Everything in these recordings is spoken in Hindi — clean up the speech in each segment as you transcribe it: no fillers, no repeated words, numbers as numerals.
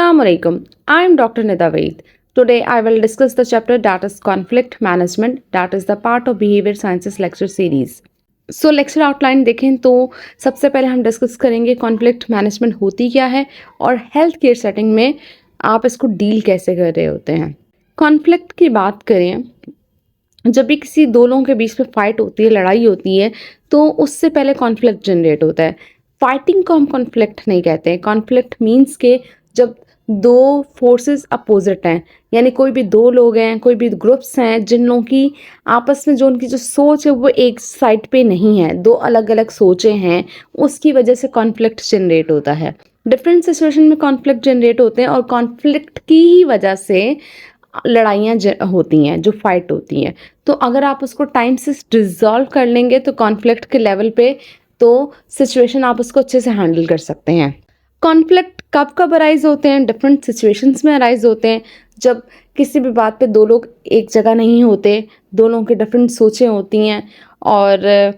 Assalamu alaikum. I am Dr. Nida Vaid. Today I will discuss the chapter that is conflict management, that is the part of behavior sciences lecture series. So lecture outline देखें तो सबसे पहले हम डिस्कस करेंगे कॉन्फ्लिक्ट मैनेजमेंट होती क्या है और हेल्थ केयर सेटिंग में आप इसको डील कैसे कर रहे होते हैं। कॉन्फ्लिक्ट की बात करें, जब भी किसी दो लोगों के बीच में फाइट होती है, लड़ाई होती है, तो उससे पहले कॉन्फ्लिक्ट जनरेट होता है। फाइटिंग को हम कॉन्फ्लिक्ट नहीं कहते हैं। कॉन्फ्लिक्ट मीन्स के जब दो फोर्सेस अपोजिट हैं, यानी कोई भी दो लोग हैं, कोई भी ग्रुप्स हैं जिन लोगों की आपस में जो उनकी जो सोच है वो एक साइड पे नहीं है, दो अलग अलग सोचें हैं, उसकी वजह से कॉन्फ्लिक्ट जनरेट होता है। डिफरेंट सिचुएशन में कॉन्फ्लिक्ट जनरेट होते हैं और कॉन्फ्लिक्ट की ही वजह से लड़ाइयाँ होती हैं, जो फाइट होती हैं। तो अगर आप उसको टाइम से रिजॉल्व कर लेंगे तो कॉन्फ्लिक्ट के लेवल पे तो सिचुएशन आप उसको अच्छे से हैंडल कर सकते हैं। कॉन्फ्लिक्ट कब कब अराइज होते हैं? डिफरेंट सिचुएशंस में अराइज होते हैं। जब किसी भी बात पे दो लोग एक जगह नहीं होते, दो लोगों की डिफरेंट सोचें होती हैं और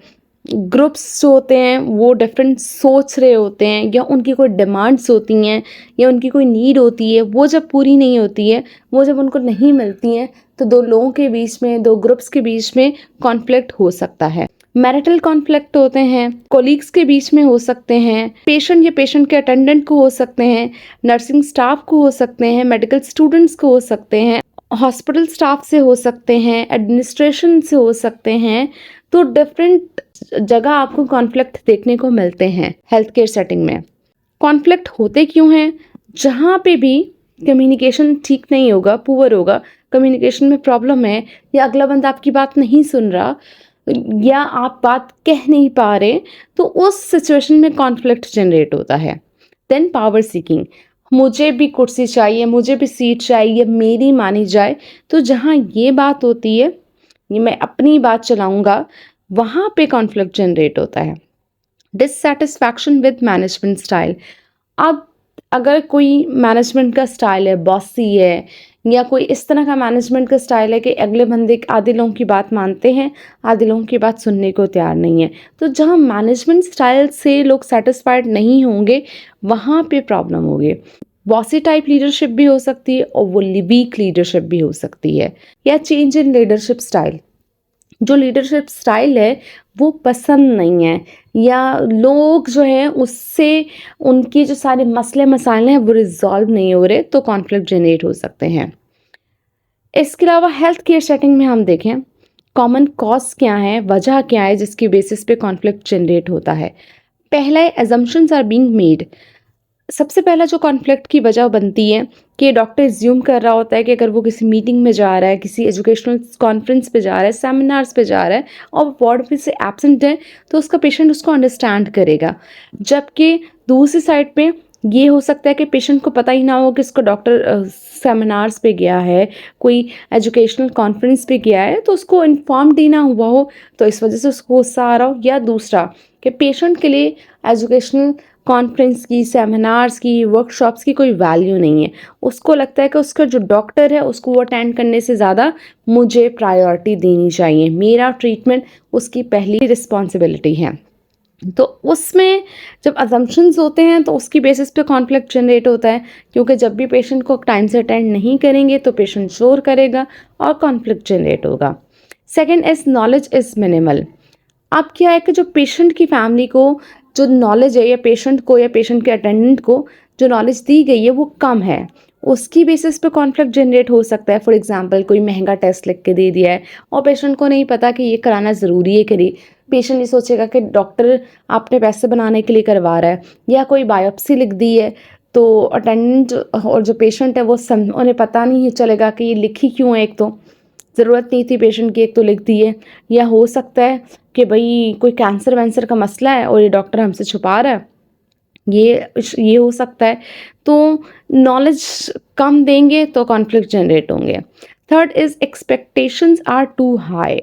ग्रुप्स जो होते हैं वो डिफरेंट सोच रहे होते हैं, या उनकी कोई डिमांड्स होती हैं या उनकी कोई नीड होती है, वो जब पूरी नहीं होती है, वो जब उनको नहीं मिलती हैं, तो दो लोगों के बीच में, दो ग्रुप्स के बीच में कॉन्फ्लिक्ट हो सकता है। मैरिटल कॉन्फ्लिक्ट होते हैं, कोलीग्स के बीच में हो सकते हैं, पेशेंट या पेशेंट के अटेंडेंट को हो सकते हैं, नर्सिंग स्टाफ को हो सकते हैं, मेडिकल स्टूडेंट्स को हो सकते हैं, हॉस्पिटल स्टाफ से हो सकते हैं, एडमिनिस्ट्रेशन से हो सकते हैं। तो डिफरेंट जगह आपको कॉन्फ्लिक्ट देखने को मिलते हैं हेल्थ केयर सेटिंग में। कॉन्फ्लिक्ट होते क्यों हैं? जहाँ पे भी कम्युनिकेशन ठीक नहीं होगा, पुअर होगा, कम्युनिकेशन में प्रॉब्लम है, या अगला बंदा आपकी बात नहीं सुन रहा, या आप बात कह नहीं पा रहे, तो उस सिचुएशन में कॉन्फ्लिक्ट जनरेट होता है। देन पावर सीकिंग, मुझे भी कुर्सी चाहिए, मुझे भी सीट चाहिए, मेरी मानी जाए। तो जहाँ ये बात होती है, ये मैं अपनी बात चलाऊंगा, वहाँ पे कॉन्फ्लिक्ट जनरेट होता है। डिससेटिस्फैक्शन विद मैनेजमेंट स्टाइल, अब अगर कोई मैनेजमेंट का स्टाइल है, बॉसी है, या कोई इस तरह का मैनेजमेंट का स्टाइल है कि अगले बंदे आधे लोगों की बात मानते हैं, आधे लोगों की बात सुनने को तैयार नहीं है, तो जहाँ मैनेजमेंट स्टाइल से लोग सेटिस्फाइड नहीं होंगे वहाँ पे प्रॉब्लम होगी। बॉसी टाइप लीडरशिप भी हो सकती है और वो वीक लीडरशिप भी हो सकती है। या चेंज इन लीडरशिप स्टाइल, जो लीडरशिप स्टाइल है वो पसंद नहीं है, या लोग जो है उससे उनकी जो सारे मसले मसाइल हैं वो रिजॉल्व नहीं हो रहे, तो कॉन्फ्लिक्ट जनरेट हो सकते हैं। इसके अलावा हेल्थ केयर सेटिंग में हम देखें कॉमन कॉज क्या है, वजह क्या है जिसकी बेसिस पे कॉन्फ्लिक्ट जनरेट होता है। पहला है एजम्पशंस आर बीइंग मेड। सबसे पहला जो कॉन्फ्लिक्ट की वजह बनती है कि डॉक्टर एज्यूम कर रहा होता है कि अगर वो किसी मीटिंग में जा रहा है, किसी एजुकेशनल कॉन्फ्रेंस पे जा रहा है, सेमिनार्स पे जा रहा है और वार्ड पे से एब्सेंट है, तो उसका पेशेंट उसको अंडरस्टैंड करेगा। जबकि दूसरी साइड पे ये हो सकता है कि पेशेंट को पता ही ना हो कि इसको डॉक्टर सेमिनार्स पे गया है, कोई एजुकेशनल कॉन्फ्रेंस पे गया है, तो उसको इन्फॉर्म ही ना हुआ हो, तो इस वजह से उसको गुस्सा आ रहा हो। या दूसरा कि पेशेंट के लिए एजुकेशनल कॉन्फ्रेंस की, सेमिनार्स की, वर्कशॉप्स की कोई वैल्यू नहीं है, उसको लगता है कि उसका जो डॉक्टर है उसको वो अटेंड करने से ज़्यादा मुझे प्रायोरिटी देनी चाहिए, मेरा ट्रीटमेंट उसकी पहली रिस्पॉन्सिबिलिटी है। तो उसमें जब अजम्पशंस होते हैं तो उसकी बेसिस पे कॉन्फ्लिक्ट जनरेट होता है, क्योंकि जब भी पेशेंट को टाइम से अटेंड नहीं करेंगे तो पेशेंट शोर करेगा और कॉन्फ्लिक्ट जनरेट होगा। Second is knowledge is minimal. अब क्या है कि जो पेशेंट की फैमिली को जो नॉलेज है, या पेशेंट को या पेशेंट के अटेंडेंट को जो नॉलेज दी गई है वो कम है, उसकी बेसिस पे कॉन्फ्लिक्ट जनरेट हो सकता है। फॉर एग्जांपल कोई महंगा टेस्ट लिख के दे दिया है और पेशेंट को नहीं पता कि ये कराना ज़रूरी है कि नहीं, पेशेंट ये सोचेगा कि डॉक्टर आपने पैसे बनाने के लिए करवा रहा है। या कोई बायोप्सी लिख दी है तो अटेंडेंट और जो पेशेंट है वो उन्हें पता नहीं चलेगा कि ये लिखी क्यों है, एक तो ज़रूरत नहीं थी पेशेंट की, एक तो लिख दी है। या हो सकता है कि भाई कोई कैंसर वैंसर का मसला है और ये डॉक्टर हमसे छुपा रहा है, ये हो सकता है। तो नॉलेज कम देंगे तो कॉन्फ्लिक्ट जनरेट होंगे। Third is expectations are too high.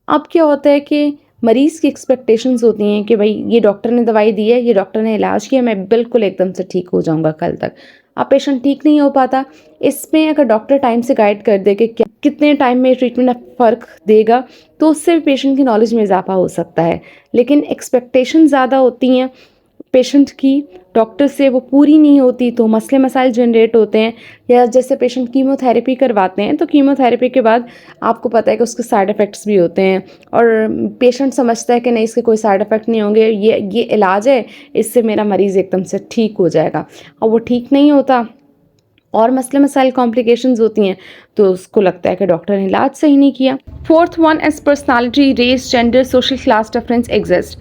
अब क्या होता है कि मरीज़ की एक्सपेक्टेशंस होती हैं कि भाई ये डॉक्टर ने दवाई दी है, ये डॉक्टर ने इलाज किया, मैं बिल्कुल एकदम से ठीक हो जाऊंगा कल तक। अब पेशेंट ठीक नहीं हो पाता। इसमें अगर डॉक्टर टाइम से गाइड कर दे कि कितने टाइम में ट्रीटमेंट फ़र्क देगा, तो उससे भी पेशेंट की नॉलेज में इजाफा हो सकता है। लेकिन एक्सपेक्टेशन ज़्यादा होती हैं पेशेंट की डॉक्टर से वो पूरी नहीं होती तो मसले मसाइल जनरेट होते हैं। या जैसे पेशेंट कीमोथेरेपी करवाते हैं तो कीमोथेरेपी के बाद आपको पता है कि उसके साइड इफ़ेक्ट्स भी होते हैं और पेशेंट समझता है कि नहीं इसके कोई साइड इफ़ेक्ट नहीं होंगे, ये इलाज है, इससे मेरा मरीज़ एकदम से ठीक हो जाएगा, और वो ठीक नहीं होता और मसले मसाइल कॉम्प्लिकेशंस होती हैं तो उसको लगता है कि डॉक्टर ने इलाज सही नहीं किया। Fourth one is personality, race, gender, social class difference exist.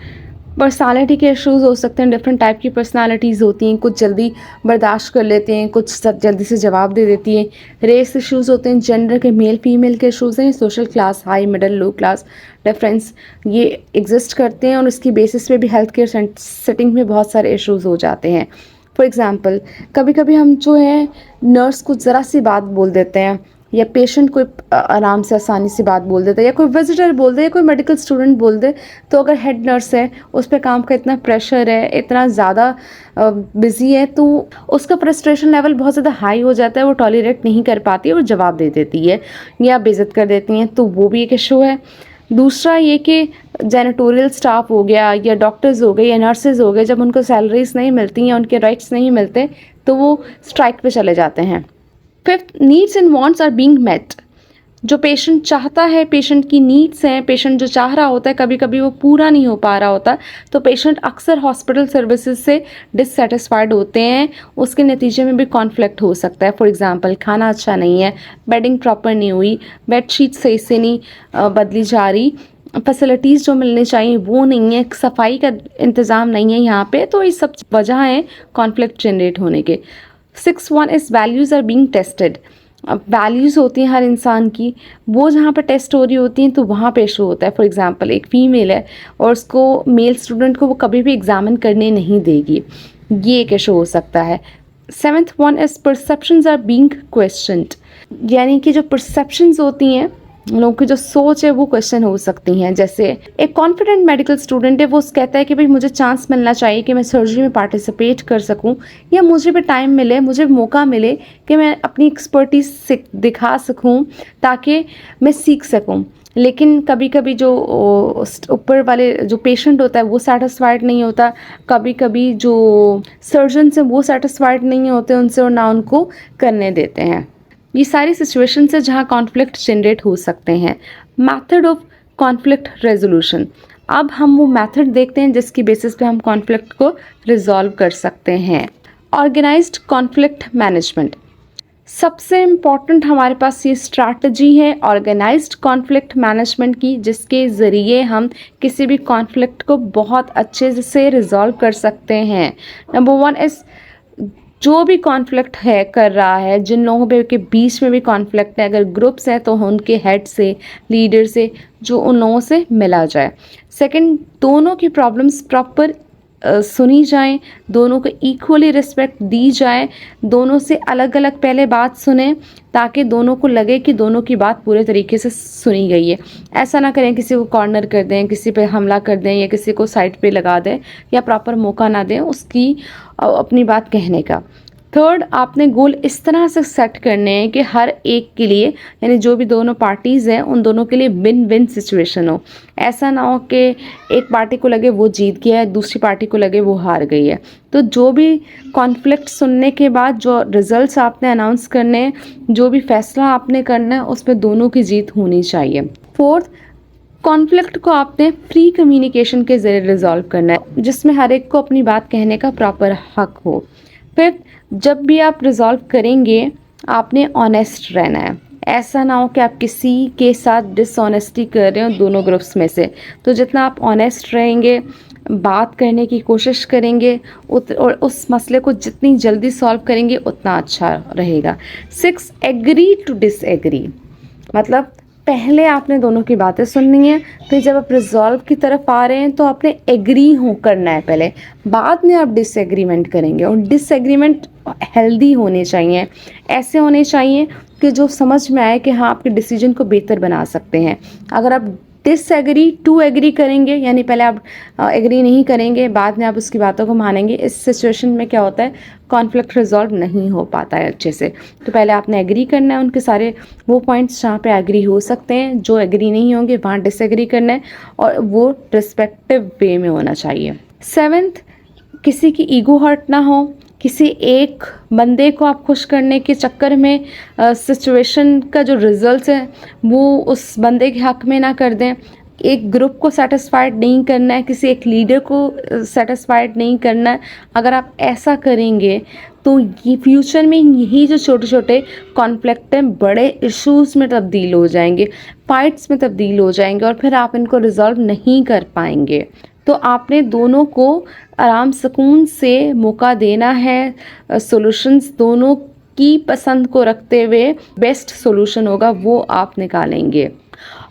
Personality के इश्यूज हो सकते हैं, डिफरेंट टाइप की पर्सनालिटीज़ होती हैं, कुछ जल्दी बर्दाश्त कर लेते हैं, कुछ जल्दी से जवाब दे देती हैं। रेस इश्यूज़ होते हैं, जेंडर के मेल फीमेल के इश्यूज़ हैं, सोशल क्लास हाई मिडिल लो क्लास डिफरेंस ये एग्जिस्ट करते हैं और इसकी बेसिस पे भी हेल्थ केयर सेटिंग में बहुत सारे इश्यूज़ हो जाते हैं। फॉर एग्ज़ाम्पल कभी कभी हम जो है नर्स को ज़रा सी बात बोल देते हैं या पेशेंट कोई आराम से आसानी से बात बोल देता है या कोई विजिटर बोल दे या कोई मेडिकल स्टूडेंट बोल दे, तो अगर हेड नर्स है उस पर काम का इतना प्रेशर है, इतना ज़्यादा बिजी है, तो उसका फ्रस्ट्रेशन लेवल बहुत ज़्यादा हाई हो जाता है, वो टॉलरेट नहीं कर पाती है, वो जवाब दे देती है या बेइज्जत कर देती हैं, तो वो भी एक इशू है। दूसरा ये कि जेनेटोरियल स्टाफ हो गया या डॉक्टर्स हो गए या नर्सेज हो गए, जब उनको सैलरीज नहीं मिलती या उनके राइट्स नहीं मिलते तो वो स्ट्राइक पे चले जाते हैं। Fifth, needs and wants are being met. जो पेशेंट चाहता है, पेशेंट की नीड्स हैं, पेशेंट जो चाह रहा होता है कभी कभी वो पूरा नहीं हो पा रहा होता, तो पेशेंट अक्सर हॉस्पिटल सर्विसेज से डिससेटिस्फाइड होते हैं, उसके नतीजे में भी कॉन्फ्लिक्ट हो सकता है। फॉर एग्जांपल खाना अच्छा नहीं है, बेडिंग प्रॉपर नहीं हुई, बेडशीट सही से नहीं बदली जा रही, फैसिलिटीज़ जो मिलनी चाहिए वो नहीं है, सफाई का इंतज़ाम नहीं है यहाँ पे, तो ये सब वजह हैं कॉन्फ्लिक्ट जनरेट होने के। 6 1 is values are being tested. अब वैल्यूज़ होती हैं हर इंसान की, वो जहाँ पर टेस्ट हो रही होती हैं तो वहाँ पे इशू होता है। फॉर एग्जांपल एक फ़ीमेल है और उसको मेल स्टूडेंट को वो कभी भी एग्जामिन करने नहीं देगी, ये एक इशू हो सकता है। 7th 1 is perceptions are being questioned, यानी कि जो परसेप्शंस होती हैं लोगों की जो सोच है वो क्वेश्चन हो सकती हैं। जैसे एक कॉन्फिडेंट मेडिकल स्टूडेंट है, वो कहता है कि भाई मुझे चांस मिलना चाहिए कि मैं सर्जरी में पार्टिसिपेट कर सकूं, या मुझे भी टाइम मिले, मुझे मौका मिले कि मैं अपनी एक्सपर्टीज दिखा सकूं ताकि मैं सीख सकूं। लेकिन कभी कभी जो ऊपर वाले जो पेशेंट होता है वो सेटिस्फाइड नहीं होता, कभी कभी जो सर्जन हैं वो सेटिस्फाइड नहीं होते उनसे और ना उनको करने देते हैं। ये सारी सिचुएशन है जहाँ कॉन्फ्लिक्ट जनरेट हो सकते हैं। मेथड ऑफ कॉन्फ्लिक्ट रेजोल्यूशन, अब हम वो मेथड देखते हैं जिसकी बेसिस पे हम कॉन्फ्लिक्ट को रिजॉल्व कर सकते हैं। ऑर्गेनाइज्ड कॉन्फ्लिक्ट मैनेजमेंट, सबसे इम्पॉर्टेंट हमारे पास ये स्ट्रैटेजी है ऑर्गेनाइज्ड कॉन्फ्लिक्ट मैनेजमेंट की, जिसके ज़रिए हम किसी भी कॉन्फ्लिक्ट को बहुत अच्छे से रिजॉल्व कर सकते हैं। नंबर 1 इज़ जो भी कॉन्फ्लिक्ट है कर रहा है, जिन लोगों के बीच में भी कॉन्फ्लिक्ट है, अगर ग्रुप्स हैं तो उनके हेड से, लीडर से, जो उन लोगों से मिला जाए। सेकंड, दोनों की प्रॉब्लम्स प्रॉपर सुनी जाएं, दोनों को इक्वली रिस्पेक्ट दी जाए, दोनों से अलग अलग पहले बात सुने ताकि दोनों को लगे कि दोनों की बात पूरे तरीके से सुनी गई है। ऐसा ना करें किसी को कॉर्नर कर दें, किसी पे हमला कर दें या किसी को साइड पे लगा दें या प्रॉपर मौका ना दें उसकी अपनी बात कहने का। थर्ड, आपने गोल इस तरह से सेट करने हैं कि हर एक के लिए, यानी जो भी दोनों पार्टीज़ हैं उन दोनों के लिए विन विन सिचुएशन हो। ऐसा ना हो कि एक पार्टी को लगे वो जीत गया है, दूसरी पार्टी को लगे वो हार गई है। तो जो भी कॉन्फ्लिक्ट सुनने के बाद जो रिजल्ट्स आपने अनाउंस करने हैं, जो भी फैसला आपने करना है, उसमें दोनों की जीत होनी चाहिए। फोर्थ, कॉन्फ्लिक्ट को आपने फ्री कम्युनिकेशन के ज़रिए रिजॉल्व करना है, जिसमें हर एक को अपनी बात कहने का प्रॉपर हक हो। फिर जब भी आप रिजॉल्व करेंगे आपने ऑनेस्ट रहना है, ऐसा ना हो कि आप किसी के साथ डिसऑनेस्टी कर रहे हो दोनों ग्रुप्स में से। तो जितना आप ऑनेस्ट रहेंगे, बात करने की कोशिश करेंगे और उस मसले को जितनी जल्दी सॉल्व करेंगे उतना अच्छा रहेगा। 6, एग्री टू डिसएग्री, मतलब पहले आपने दोनों की बातें सुननी है, फिर जब आप रिजॉल्व की तरफ आ रहे हैं तो आपने एग्री हो करना है पहले, बाद में आप डिसएग्रीमेंट करेंगे। और डिसएग्रीमेंट हेल्दी होने चाहिए, ऐसे होने चाहिए कि जो समझ में आए कि हाँ आपके डिसीजन को बेहतर बना सकते हैं। अगर आप डिसएग्री टू एग्री करेंगे, यानी पहले आप एग्री नहीं करेंगे बाद में आप उसकी बातों को मानेंगे, इस सिचुएशन में क्या होता है कॉन्फ्लिक्ट रिजॉल्व नहीं हो पाता है अच्छे से। तो पहले आपने एग्री करना है उनके सारे वो पॉइंट्स जहाँ पे एग्री हो सकते हैं, जो एग्री नहीं होंगे वहाँ डिसएग्री करना है और वो रिस्पेक्टिव वे में होना चाहिए। 7th, किसी की ईगो हर्ट ना हो, किसी एक बंदे को आप खुश करने के चक्कर में सिचुएशन का जो रिजल्ट है वो उस बंदे के हक में ना कर दें। एक ग्रुप को सेटिस्फाइड नहीं करना है, किसी एक लीडर को सेटिस्फाइड नहीं करना है। अगर आप ऐसा करेंगे तो ये फ्यूचर में यही जो छोटे छोटे कॉन्फ्लिक्ट हैं बड़े इश्यूज़ में तब्दील हो जाएंगे, फाइट्स में तब्दील हो जाएंगे और फिर आप इनको रिजॉल्व नहीं कर पाएंगे। तो आपने दोनों को आराम सुकून से मौका देना है, सॉल्यूशंस दोनों की पसंद को रखते हुए बेस्ट सॉल्यूशन होगा वो आप निकालेंगे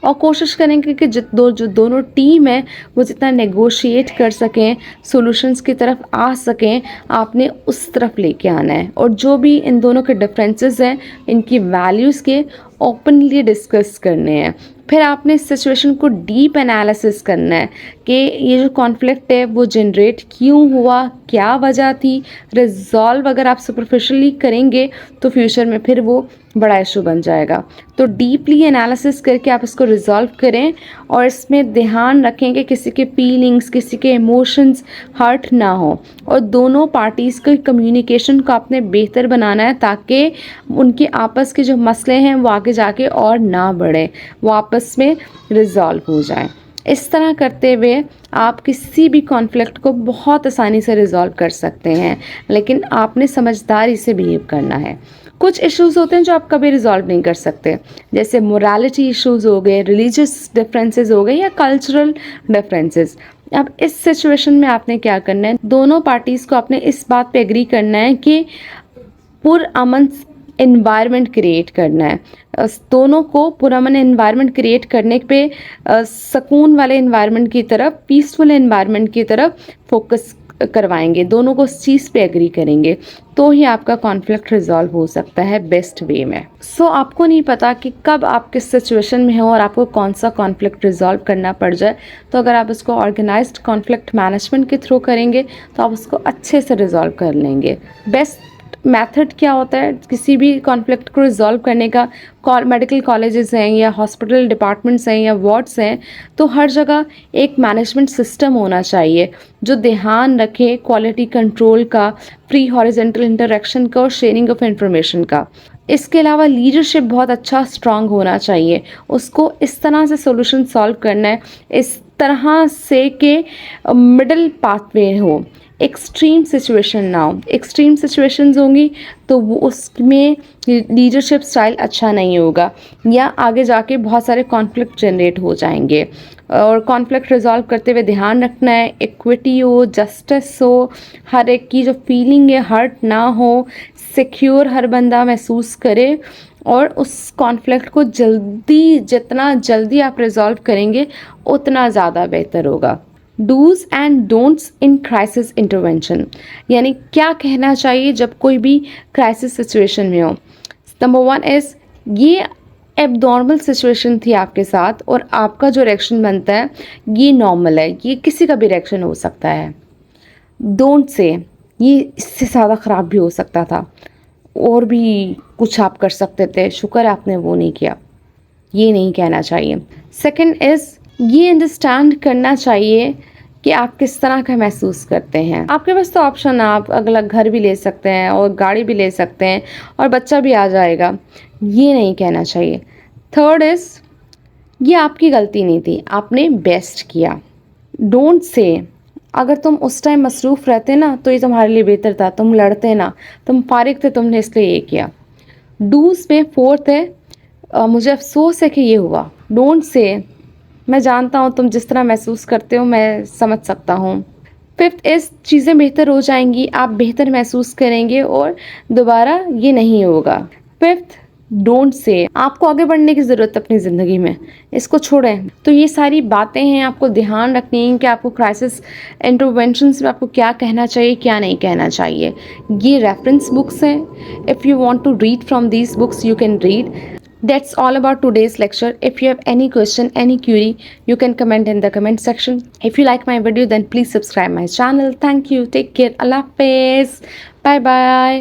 और कोशिश करेंगे कि जो दोनों टीम है वो जितना नेगोशिएट कर सकें, सॉल्यूशंस की तरफ आ सकें, आपने उस तरफ लेके आना है। और जो भी इन दोनों के डिफरेंसेस हैं इनकी वैल्यूज़ के ओपनली डिस्कस करने हैं। फिर आपने इस सिचुएशन को डीप एनालिसिस करना है कि ये जो कॉन्फ्लिक्ट है वो जनरेट क्यों हुआ, क्या वजह थी। रिजॉल्व अगर आप सुपरफिशियली करेंगे तो फ्यूचर में फिर वो बड़ा इशू बन जाएगा। तो डीपली एनालिसिस करके आप इसको रिजॉल्व करें और इसमें ध्यान रखें कि किसी के फीलिंग्स, किसी के इमोशंस हर्ट ना हो और दोनों पार्टीज़ के कम्युनिकेशन को आपने बेहतर बनाना है ताकि उनके आपस के जो मसले हैं वो आगे जाके और ना बढ़े, वो आपस में रिजॉल्व हो जाए। इस तरह करते हुए आप किसी भी कॉन्फ्लिक्ट को बहुत आसानी से रिजॉल्व कर सकते हैं, लेकिन आपने समझदारी से बिहेव करना है। कुछ इश्यूज़ होते हैं जो आप कभी रिजॉल्व नहीं कर सकते, जैसे मोरालिटी इश्यूज़ हो गए, रिलीजियस डिफरेंसेस हो गए या कल्चरल डिफरेंसेस। अब इस सिचुएशन में आपने क्या करना है, दोनों पार्टीज़ को आपने इस बात पे एग्री करना है कि पुरअमन एनवायरनमेंट क्रिएट करना है। दोनों को पुरअमन एनवायरनमेंट क्रिएट करने पे सुकून वाले एनवायरनमेंट की तरफ, पीसफुल एनवायरनमेंट की तरफ फोकस करवाएंगे, दोनों को इस चीज़ पे एग्री करेंगे तो ही आपका कॉन्फ्लिक्ट रिजॉल्व हो सकता है बेस्ट वे में। सो आपको नहीं पता कि कब आप किस सिचुएशन में हो और आपको कौन सा कॉन्फ्लिक्ट रिजॉल्व करना पड़ जाए, तो अगर आप इसको ऑर्गेनाइज्ड कॉन्फ्लिक्ट मैनेजमेंट के थ्रू करेंगे तो आप उसको अच्छे से रिजॉल्व कर लेंगे। बेस्ट मेथड क्या होता है किसी भी कॉन्फ्लिक्ट को रिजॉल्व करने का, मेडिकल कॉलेजेस हैं या हॉस्पिटल डिपार्टमेंट्स हैं या वार्ड्स हैं, तो हर जगह एक मैनेजमेंट सिस्टम होना चाहिए जो ध्यान रखे क्वालिटी कंट्रोल का, फ्री हॉरिजॉन्टल इंटरेक्शन का और शेयरिंग ऑफ इंफॉर्मेशन का। इसके अलावा लीडरशिप बहुत अच्छा स्ट्रांग होना चाहिए, उसको इस तरह से सॉल्यूशन सॉल्व करना है, इस तरह से कि मिडल पाथवे हो, एक्सट्रीम सिचुएशन ना हो। एक्सट्रीम सिचुएशंस होंगी तो वो उसमें लीडरशिप स्टाइल अच्छा नहीं होगा या आगे जाके बहुत सारे कॉन्फ्लिक्ट जनरेट हो जाएंगे। और कॉन्फ्लिक्ट रिजॉल्व करते हुए ध्यान रखना है इक्विटी हो, जस्टिस हो, हर एक की जो फीलिंग है हर्ट ना हो, सिक्योर हर बंदा महसूस करे और उस कॉन्फ्लिक्ट को जितना जल्दी आप रिजॉल्व करेंगे उतना ज़्यादा बेहतर होगा। Dos and don'ts in crisis intervention, यानी क्या कहना चाहिए जब कोई भी क्राइसिस सिचुएशन में हो। नंबर 1 इज़ ये एबनॉर्मल सिचुएशन थी आपके साथ और आपका जो रिएक्शन बनता है ये नॉर्मल है, ये किसी का भी रिएक्शन हो सकता है। डोंट से ये इससे ज़्यादा ख़राब भी हो सकता था और भी कुछ आप कर सकते थे, शुक्र है आपने वो नहीं किया, ये नहीं कहना चाहिए। सेकंड इज़ ये अंडरस्टैंड करना चाहिए कि आप किस तरह का महसूस करते हैं। आपके पास तो ऑप्शन है, आप अगला घर भी ले सकते हैं और गाड़ी भी ले सकते हैं और बच्चा भी आ जाएगा, ये नहीं कहना चाहिए। थर्ड इज़ ये आपकी गलती नहीं थी, आपने बेस्ट किया। डोंट से अगर तुम उस टाइम मसरूफ़ रहते ना तो ये तुम्हारे लिए बेहतर था, तुम लड़ते ना, तुम फारिग थे, तुमने इसलिए ये किया। डूज में फोर्थ है मुझे अफसोस है कि ये हुआ। डोंट से मैं जानता हूँ तुम जिस तरह महसूस करते हो, मैं समझ सकता हूँ। फिफ्थ इस चीज़ें बेहतर हो जाएंगी, आप बेहतर महसूस करेंगे और दोबारा ये नहीं होगा। फिफ्थ डोंट से आपको आगे बढ़ने की ज़रूरत है अपनी ज़िंदगी में, इसको छोड़ें। तो ये सारी बातें हैं, आपको ध्यान रखनी है कि आपको क्राइसिस इंटरवेंशंस में आपको क्या कहना चाहिए, क्या नहीं कहना चाहिए। ये रेफरेंस बुक्स हैं, if you want to read from these books you can read. That's all about today's lecture. If you have any question, any query, you can comment in the comment section. If you like my video, then please subscribe my channel. Thank you. Take care. Allah Hafiz. Bye bye.